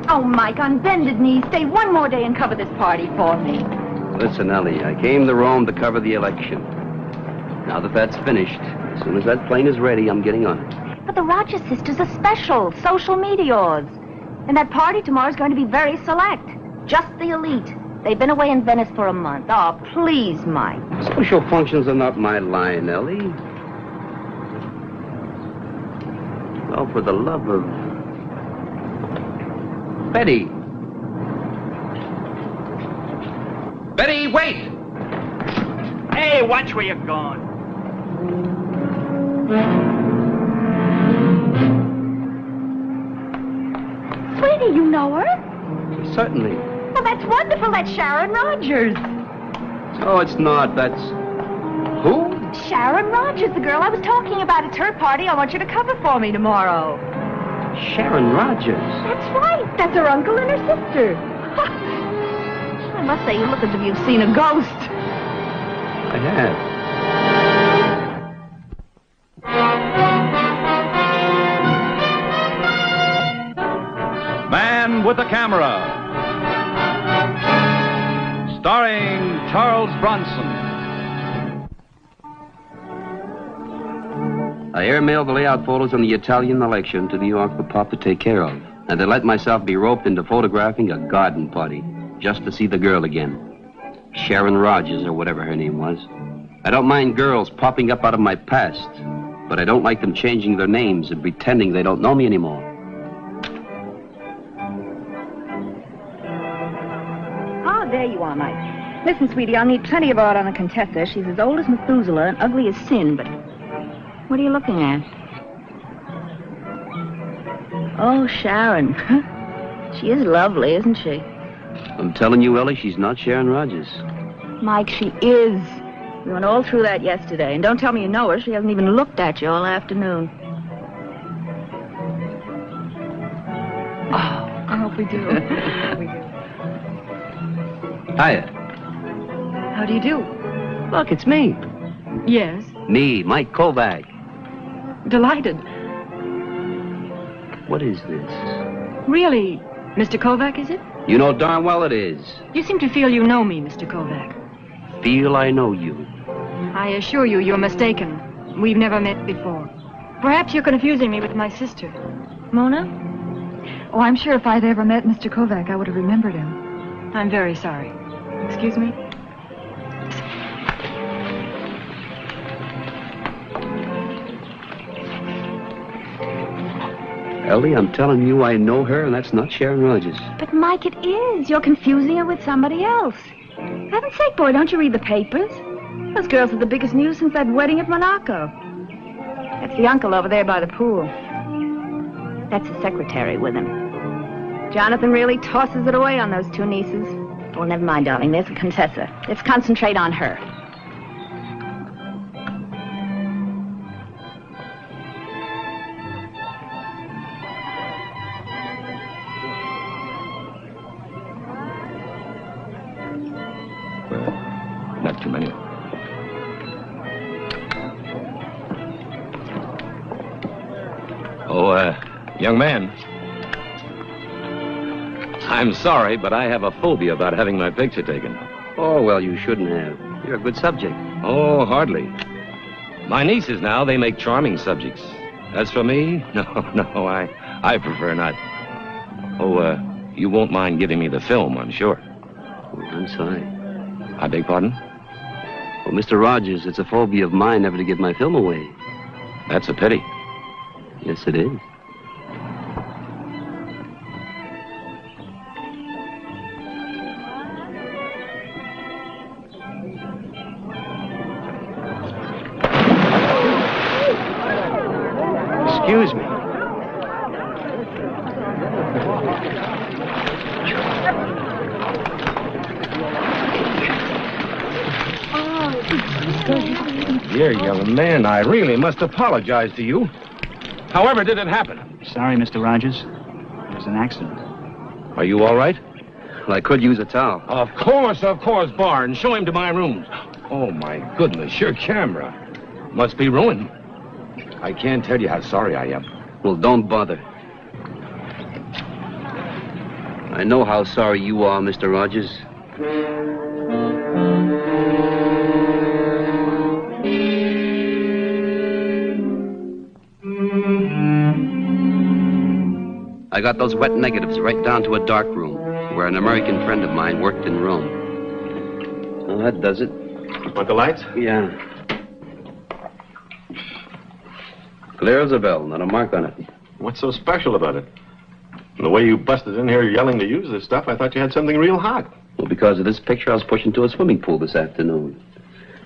Oh, Mike, on bended knees, stay one more day and cover this party for me. Listen, Ellie, I came to Rome to cover the election. Now that that's finished, as soon as that plane is ready, I'm getting on it. But the Rogers sisters are special, social meteors. And that party tomorrow's going to be very select. Just the elite. They've been away in Venice for a month. Oh, please, Mike. Social functions are not my line, Ellie. Oh, for the love of... Betty! Betty, wait! Hey, watch where you're going. Sweetie, you know her? Certainly. Well, that's wonderful. That's Sharon Rogers. Oh, it's not. That's... Who? Sharon Rogers, the girl I was talking about. It's her party. I want you to cover for me tomorrow. Sharon Rogers. That's right. That's her uncle and her sister. I must say, you look as if you've seen a ghost. I have. Man with a Camera, starring Charles Bronson. I airmailed the layout photos on the Italian election to New York for Pop to take care of. And I let myself be roped into photographing a garden party just to see the girl again. Sharon Rogers, or whatever her name was. I don't mind girls popping up out of my past, but I don't like them changing their names and pretending they don't know me anymore. Oh, there you are, Mike. Listen, sweetie, I'll need plenty of art on the Contessa. She's as old as Methuselah and ugly as sin, but... What are you looking at? Oh, Sharon. She is lovely, isn't she? I'm telling you, Ellie, she's not Sharon Rogers. Mike, she is. We went all through that yesterday. And don't tell me you know her. She hasn't even looked at you all afternoon. Oh, I hope we do. We do. Hiya. How do you do? Look, it's me. Yes. Me, Mike Kovac. Delighted. What is this? Really, Mr. Kovac, is it? You know darn well it is. You seem to feel you know me, Mr. Kovac. Feel I know you. I assure you, you're mistaken. We've never met before. Perhaps you're confusing me with my sister. Mona? Oh, I'm sure if I'd ever met Mr. Kovac, I would have remembered him. I'm very sorry. Excuse me? Ellie, I'm telling you I know her, and that's not Sharon Rogers. But, Mike, it is. You're confusing her with somebody else. For heaven's sake, boy, don't you read the papers? Those girls are the biggest news since that wedding at Monaco. That's the uncle over there by the pool. That's the secretary with him. Jonathan really tosses it away on those two nieces. Well, never mind, darling. There's the Contessa. Let's concentrate on her. Not too many. Oh, young man. I'm sorry, but I have a phobia about having my picture taken. Oh, well, you shouldn't have. You're a good subject. Oh, hardly. My nieces now, they make charming subjects. As for me, no, I prefer not. Oh, you won't mind giving me the film, I'm sure. Oh, I'm sorry. I beg pardon? Well, Mr. Rogers, it's a phobia of mine never to give my film away. That's a pity. Yes, it is. Excuse me. Dear young man, I really must apologize to you. However did it happen? Sorry, Mr. Rogers. It was an accident. Are you all right? Well, I could use a towel. Of course, Barnes. Show him to my rooms. Oh, my goodness, your camera must be ruined. I can't tell you how sorry I am. Well, don't bother. I know how sorry you are, Mr. Rogers. I got those wet negatives right down to a dark room where an American friend of mine worked in Rome. Well, that does it. Want the lights? Yeah. Clear as a bell, not a mark on it. What's so special about it? The way you busted in here yelling to use this stuff, I thought you had something real hot. Well, because of this picture, I was pushed into a swimming pool this afternoon.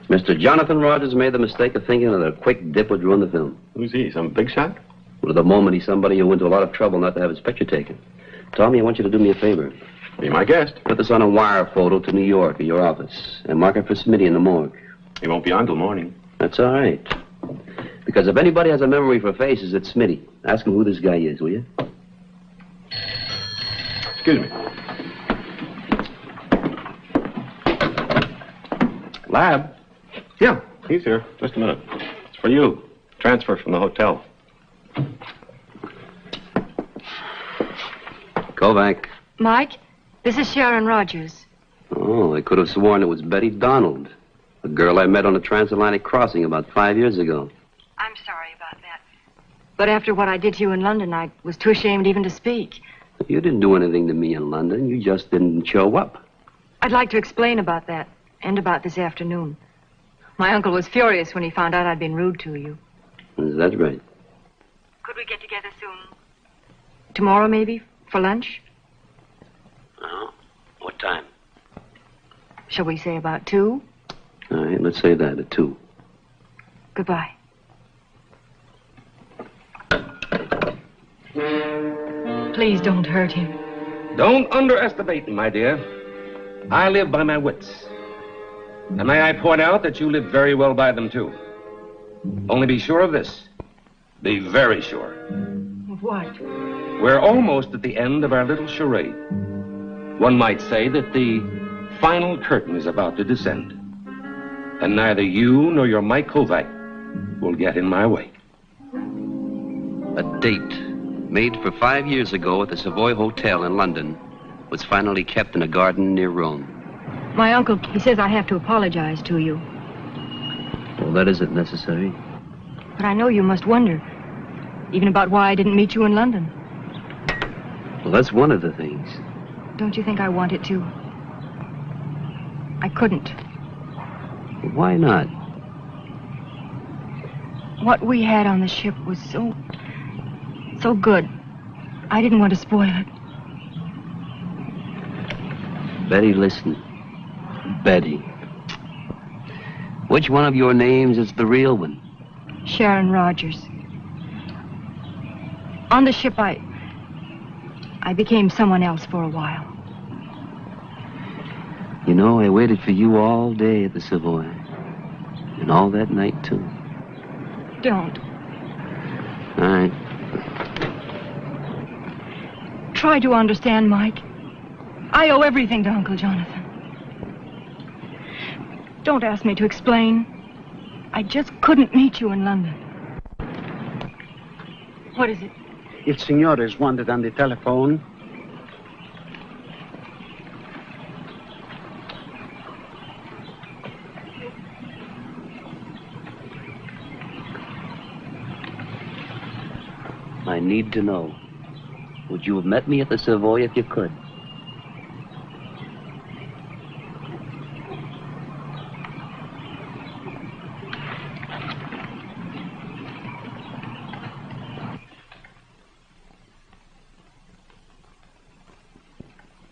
Mr. Jonathan Rogers made the mistake of thinking that a quick dip would ruin the film. Who's he, some big shot? Well, at the moment, he's somebody who went to a lot of trouble not to have his picture taken. Tommy, I want you to do me a favor. Be my guest. Put this on a wire photo to New York at your office and mark it for Smitty in the morgue. He won't be on till morning. That's all right. Because if anybody has a memory for faces, it's Smitty. Ask him who this guy is, will you? Excuse me. Lab? Yeah, he's here. Just a minute. It's for you. Transfer from the hotel. Kovac. Mike, this is Sharon Rogers. Oh, I could have sworn it was Betty Donald, a girl I met on a transatlantic crossing about 5 years ago. I'm sorry about that. But after what I did to you in London, I was too ashamed even to speak. You didn't do anything to me in London. You just didn't show up. I'd like to explain about that, and about this afternoon. My uncle was furious when he found out I'd been rude to you. That's right. Could we get together soon? Tomorrow, maybe? For lunch? Oh, what time? Shall we say about 2? All right, let's say that at 2. Goodbye. Please don't hurt him. Don't underestimate me, my dear. I live by my wits. And may I point out that you live very well by them, too. Only be sure of this. Be very sure. Of what? We're almost at the end of our little charade. One might say that the final curtain is about to descend. And neither you nor your Mike Kovac will get in my way. A date made for 5 years ago at the Savoy Hotel in London was finally kept in a garden near Rome. My uncle, he says I have to apologize to you. Well, that isn't necessary. But I know you must wonder, even about why I didn't meet you in London. Well, that's one of the things. Don't you think I wanted to? I couldn't. Why not? What we had on the ship was so good. I didn't want to spoil it. Betty, listen. Betty. Which one of your names is the real one? Sharon Rogers. On the ship, I became someone else for a while. You know, I waited for you all day at the Savoy. And all that night, too. Don't. All right. Try to understand, Mike. I owe everything to Uncle Jonathan. Don't ask me to explain. I just couldn't meet you in London. What is it? Il signore is wanted on the telephone. I need to know. Would you have met me at the Savoy if you could?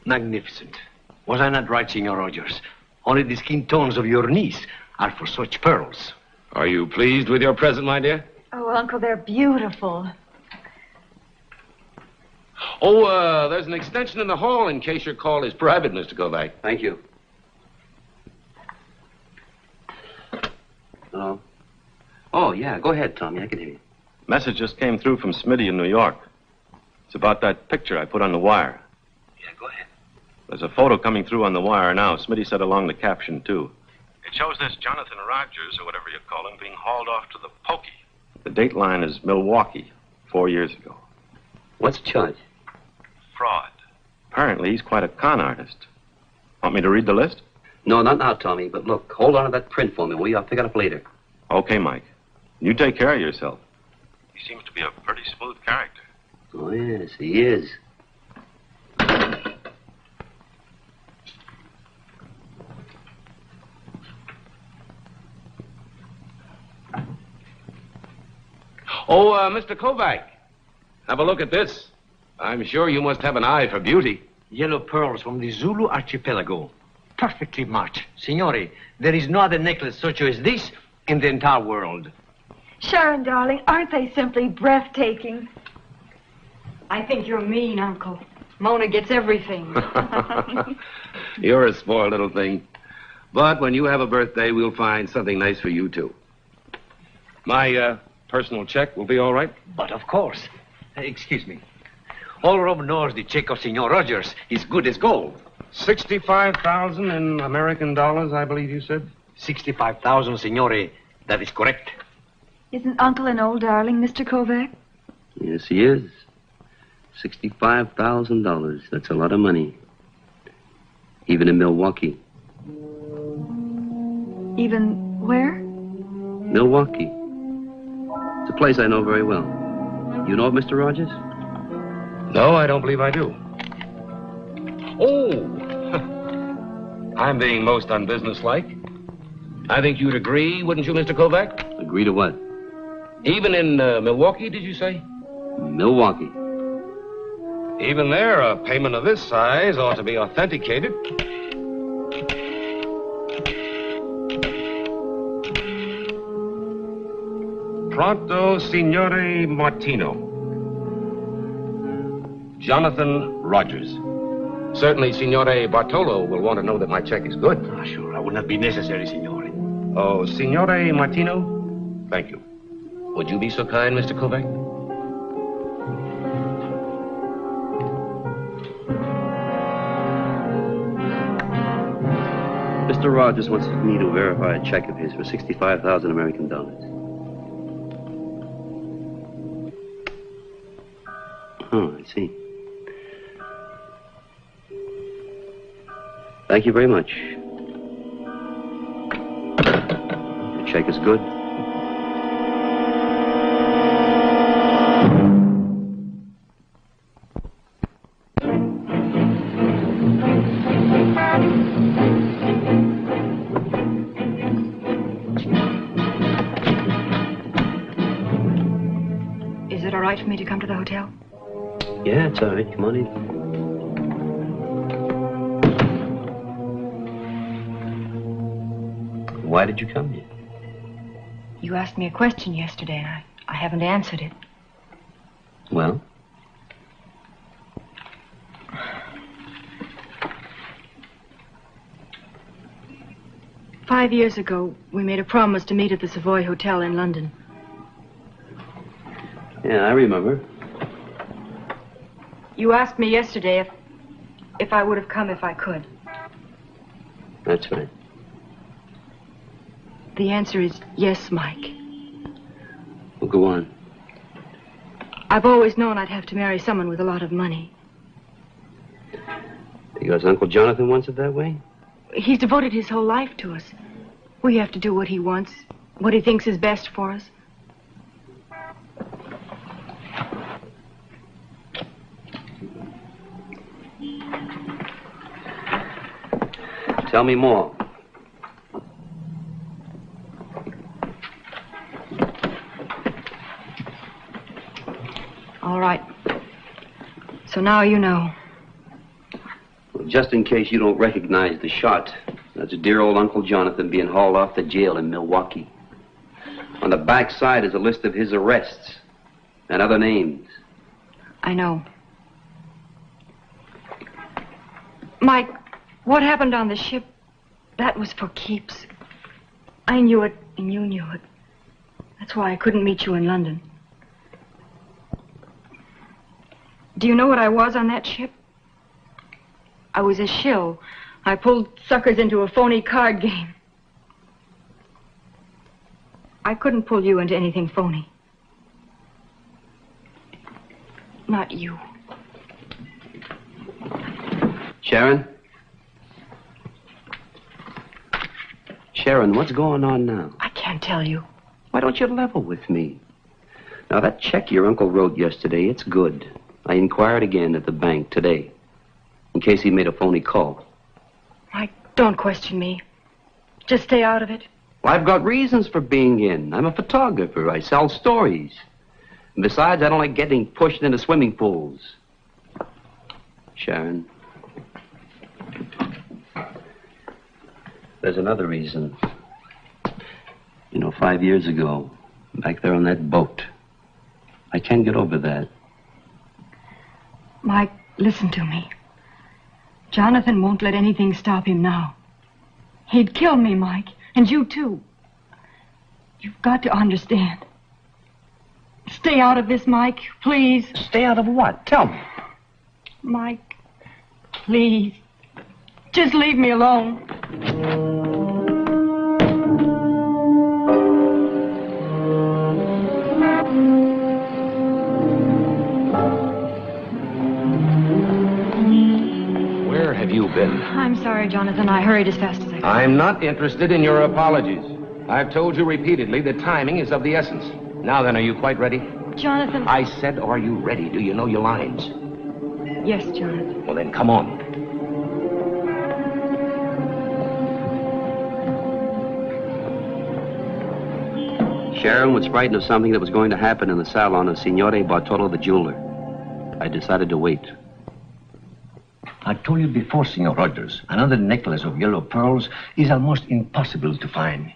Magnificent. Was I not right, Signor Rogers? Only the skin tones of your niece are for such pearls. Are you pleased with your present, my dear? Oh, Uncle, they're beautiful. Oh, there's an extension in the hall in case your call is private, Mr. Kovac. Thank you. Hello? Oh, yeah, go ahead, Tommy. I can hear you. Message just came through from Smitty in New York. It's about that picture I put on the wire. Yeah, go ahead. There's a photo coming through on the wire now. Smitty said along the caption, too. It shows this Jonathan Rogers, or whatever you call him, being hauled off to the pokey. The date line is Milwaukee, 4 years ago. What's the charge? Fraud. Apparently, he's quite a con artist. Want me to read the list? No, not now, Tommy. But look, hold on to that print for me, will you? I'll pick it up later. Okay, Mike. You take care of yourself. He seems to be a pretty smooth character. Oh, yes, he is. Oh, Mr. Kovac, have a look at this. I'm sure you must have an eye for beauty. Yellow pearls from the Zulu archipelago. Perfectly matched. Signore, there is no other necklace such as this in the entire world. Sharon, darling, aren't they simply breathtaking? I think you're mean, Uncle. Mona gets everything. You're a spoiled little thing. But when you have a birthday, we'll find something nice for you, too. My personal check will be all right? But of course. Excuse me. All Rome knows the check of Senor Rogers is good as gold. 65,000 in American dollars, I believe you said? 65,000, Signore. That is correct. Isn't Uncle an old darling, Mr. Kovac? Yes, he is. $65,000. That's a lot of money. Even in Milwaukee. Even where? Milwaukee. It's a place I know very well. You know of Mr. Rogers? No, I don't believe I do. Oh! I'm being most unbusinesslike. I think you'd agree, wouldn't you, Mr. Kovac? Agree to what? Even in Milwaukee, did you say? Milwaukee. Even there, a payment of this size ought to be authenticated. Pronto, Signore Martino. Jonathan Rogers. Certainly, Signore Bartolo will want to know that my check is good. Ah, sure. That would not be necessary, Signore. Oh, Signore Martino? Thank you. Would you be so kind, Mr. Kovac? Mr. Rogers wants me to verify a check of his for 65,000 American dollars. Oh, I see. Thank you very much. The check is good. Is it all right for me to come to the hotel? Yeah, it's all right. Come on in. Why did you come here? You asked me a question yesterday, and I haven't answered it. Well? "5 years ago, we made a promise to meet at the Savoy Hotel in London. Yeah, I remember. You asked me yesterday if I would have come if I could. That's right. The answer is yes, Mike. Well, go on. I've always known I'd have to marry someone with a lot of money. Because Uncle Jonathan wants it that way? He's devoted his whole life to us. We have to do what he wants, what he thinks is best for us. Tell me more. All right. So now you know. Well, just in case you don't recognize the shot, that's dear old Uncle Jonathan being hauled off to jail in Milwaukee. On the back side is a list of his arrests and other names. I know. Mike, what happened on the ship, that was for keeps. I knew it, and you knew it. That's why I couldn't meet you in London. Do you know what I was on that ship? I was a shill. I pulled suckers into a phony card game. I couldn't pull you into anything phony. Not you. Sharon? Sharon, what's going on now? I can't tell you. Why don't you level with me? Now, that check your uncle wrote yesterday, it's good. I inquired again at the bank today, in case he made a phony call. Mike, don't question me. Just stay out of it. Well, I've got reasons for being in. I'm a photographer. I sell stories. And besides, I don't like getting pushed into swimming pools. Sharon. There's another reason. You know, 5 years ago, back there on that boat, I can't get over that. Mike, listen to me. Jonathan won't let anything stop him now. He'd kill me, Mike, and you too. You've got to understand. Stay out of this, Mike, please. Stay out of what? Tell me. Mike, please. Just leave me alone. Where have you been? I'm sorry, Jonathan. I hurried as fast as I could. I'm not interested in your apologies. I've told you repeatedly that timing is of the essence. Now then, are you quite ready? Jonathan. I said, are you ready? Do you know your lines? Yes, Jonathan. Well, then, come on. Sharon was frightened of something that was going to happen in the salon of Signore Bartolo the jeweler. I decided to wait. I told you before, Signor Rogers, another necklace of yellow pearls is almost impossible to find.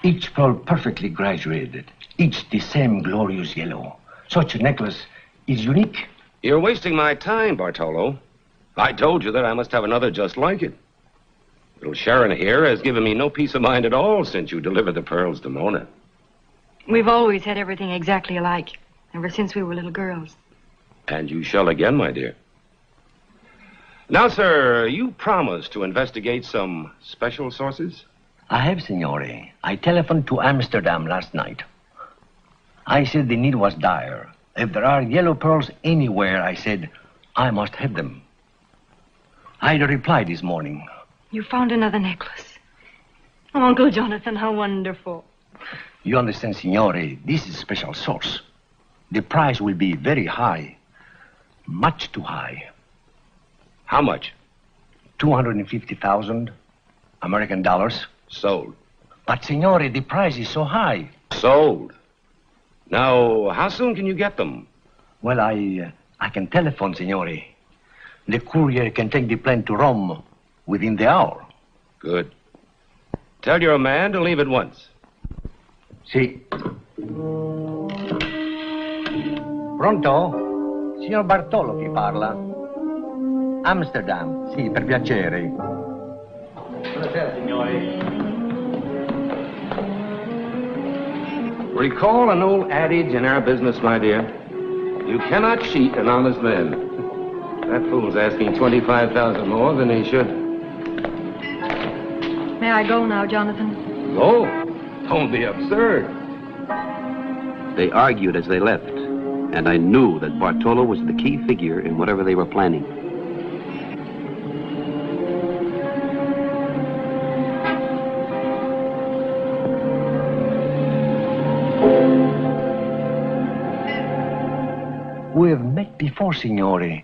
Each pearl perfectly graduated, each the same glorious yellow. Such a necklace is unique. You're wasting my time, Bartolo. I told you that I must have another just like it. Little Sharon here has given me no peace of mind at all since you delivered the pearls to Mona. We've always had everything exactly alike, ever since we were little girls. And you shall again, my dear. Now, sir, you promised to investigate some special sources? I have, Signore. I telephoned to Amsterdam last night. I said the need was dire. If there are yellow pearls anywhere, I said, I must have them. I had a reply this morning. You found another necklace. Oh, Uncle Jonathan, how wonderful. You understand, Signore, this is a special source. The price will be very high. Much too high. How much? 250,000 American dollars. Sold. But, Signore, the price is so high. Sold. Now, how soon can you get them? Well, I can telephone, Signore. The courier can take the plane to Rome within the hour. Good. Tell your man to leave at once. Sì. Pronto? Signor Bartolo chi parla? Amsterdam, sì, per piacere. Buonasera, signori. Recall an old adage in our business, my dear. You cannot cheat an honest man. That fool's asking 25,000 more than he should. May I go now, Jonathan? Go? Don't be absurd. They argued as they left, and I knew that Bartolo was the key figure in whatever they were planning. We have met before, Signore.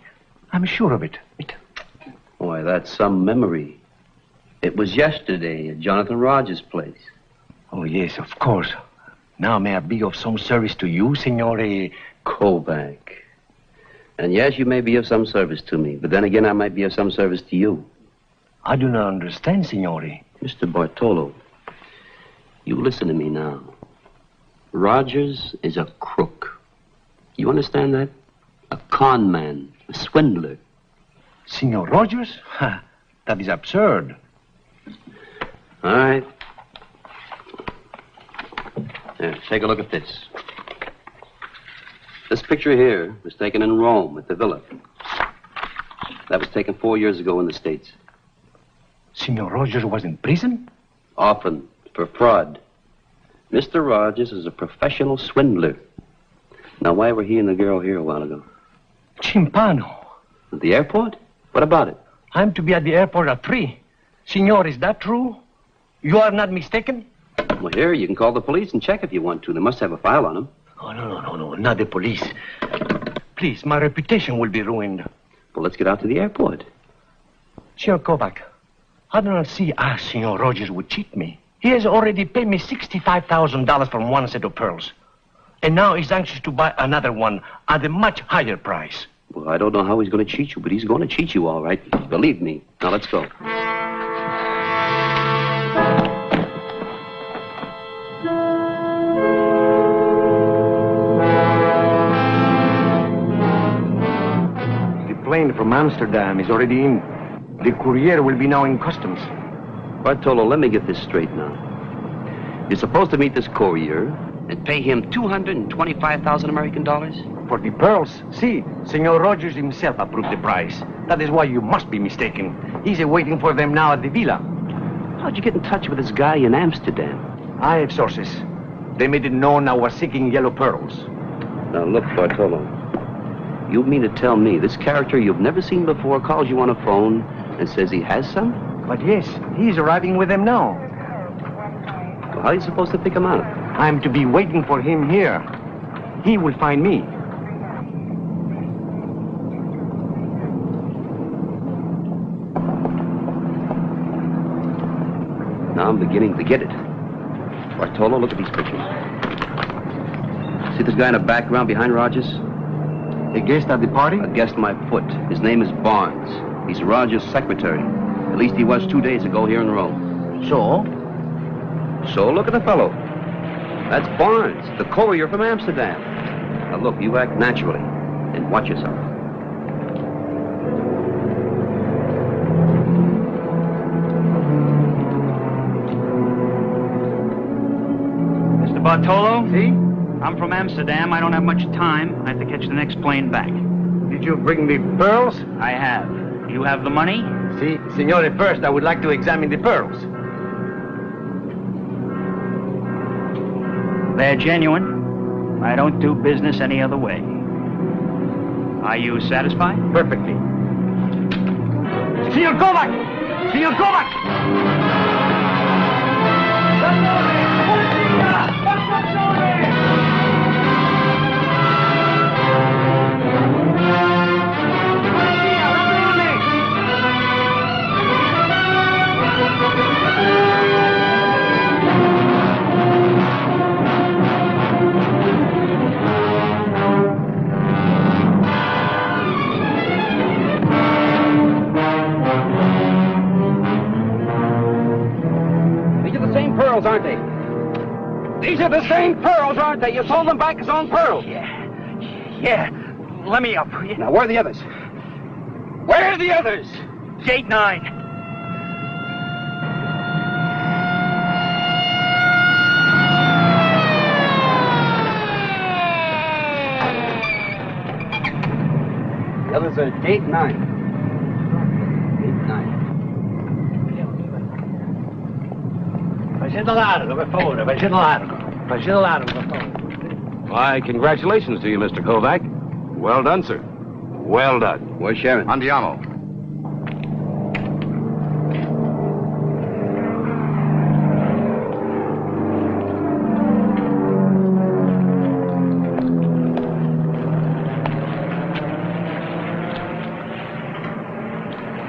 I'm sure of it. Why, that's some memory. It was yesterday at Jonathan Rogers' place. Oh, yes, of course. Now, may I be of some service to you, Signore? Kovac. And yes, you may be of some service to me, but then again, I might be of some service to you. I do not understand, Signore. Mr. Bartolo, you listen to me now. Rogers is a crook. You understand that? A con man, a swindler. Signor Rogers? Ha, that is absurd. All right. Here, take a look at this. This picture here was taken in Rome at the villa. That was taken 4 years ago in the States. Senor Rogers was in prison? Often, for fraud. Mr. Rogers is a professional swindler. Now, why were he and the girl here a while ago? Chimpano. At the airport? What about it? I'm to be at the airport at 3. Senor, is that true? You are not mistaken? Well, here, you can call the police and check if you want to. They must have a file on him. Oh, no, not the police. Please, my reputation will be ruined. Well, let's get out to the airport. Senor Kovac, I do not see how Senor Rogers would cheat me. He has already paid me $65,000 for one set of pearls. And now he's anxious to buy another one at a much higher price. Well, I don't know how he's going to cheat you, but he's going to cheat you all right. Believe me. Now, let's go. The plane from Amsterdam is already in. The courier will be now in customs. Bartolo, let me get this straight now. You're supposed to meet this courier and pay him 225,000 American dollars? For the pearls? See, Senor Rogers himself approved the price. That is why you must be mistaken. He's waiting for them now at the villa. How'd you get in touch with this guy in Amsterdam? I have sources. They made it known I was seeking yellow pearls. Now, look, Bartolo. You mean to tell me this character you've never seen before calls you on a phone and says he has some? But yes, he's arriving with them now. Well, how are you supposed to pick him out? I'm to be waiting for him here. He will find me. Now I'm beginning to get it. Bartolo, look at these pictures. See this guy in the background behind Rogers? A guest at the party? A guest my foot. His name is Barnes. He's Rogers' secretary. At least he was 2 days ago here in Rome. So look at the fellow. That's Barnes, the courier from Amsterdam. Now look, you act naturally and watch yourself. Mr. Bartolo? See? I'm from Amsterdam. I don't have much time. I have to catch the next plane back. Did you bring the pearls? I have. You have the money? See, Signore, first I would like to examine the pearls. They're genuine. I don't do business any other way. Are you satisfied? Perfectly. Signor Kovac! Signor Kovac! Aren't they? These are the same pearls, aren't they? You sold them back as own pearls. Yeah. Let me up. Now, where are the others? Where are the others? Gate 9. The others are gate 9. Gate 9. Facendo largo, per favore, facendo largo. Facendo largo, per favore. Why, congratulations to you, Mr. Kovac. Well done, sir. Well done. Where's Sharon? Andiamo.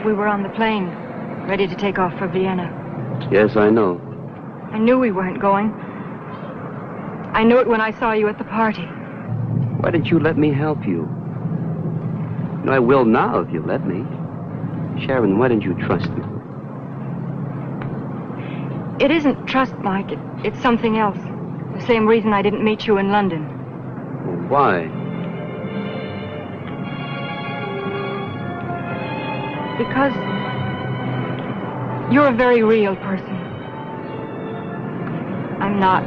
We were on the plane, ready to take off for Vienna. Yes, I know. I knew we weren't going. I knew it when I saw you at the party. Why didn't you let me help you? You know, I will now if you let me. Sharon, why didn't you trust me? It isn't trust, Mike. It's something else. The same reason I didn't meet you in London. Well, why? Because you're a very real person. I'm not.